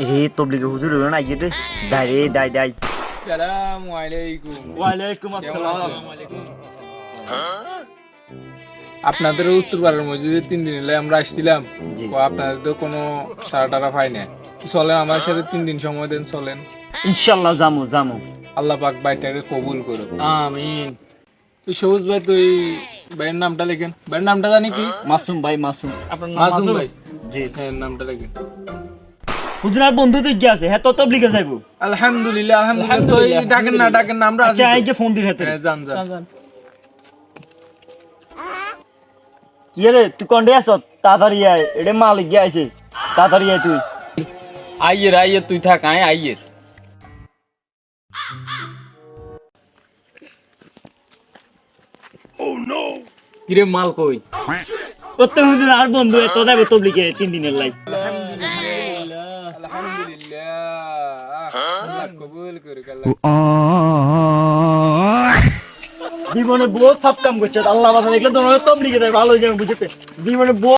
রে তবলিগে হুজুর হলো না ইয়ে রে দাই রে দাই দাই আসসালামু আলাইকুম। ওয়ালাইকুম আসসালাম। আপনাদের উত্তরপাড়ার মসজিদে 3 দিন হলে আমরা আসছিলাম। জি। তো আপনাদের তো কোনো সারা টারা পাই না। চলেন আমার সাথে 3 দিন সময় দেন, চলেন। ইনশাআল্লাহ জামু জামু। আল্লাহ পাক ভাইটাকে কবুল করুক। আমিন। তুই সবুজ ভাই, তুই ভাইয়ের নামটা লেখেন। ভাইয়ের নামটা জানি কি? মাসুম ভাই মাসুম। আপনার নাম মাসুম ভাই। জি। হ্যাঁ, নামটা লেখেন। হুজুর আর বন্ধু তো গিয়ে আছে হ্যাঁ তো তবলিগে যাইবো। আলহামদুলিল্লাহ, আলহামদুলিল্লাহ। তো এই ডাকেন না, আমরা আছি আচ্ছা তো। এই যে ফোন দিন হাতে। হ্যাঁ, যান। কি রে তুই কোন আছ তাড়াতাড়ি আয় এটা মালিক গিয়ে আইছে তাড়াতাড়ি আয় তুই। আইয়ের তুই থাক আইয়ের। কিরে মাল কই? কত হুজুর আর বন্ধু এত যাবে তবলিগে 3 দিনের লাই। আলহামদুলিল্লাহ। আল্লাহ কবুল করুক। আল্লাহ জীবনে বহুত সব কাম করছে আল্লাহ বাসা দেখলে তোমার তবলিগে ভালো হয়ে যাবে বুঝতে জীবনে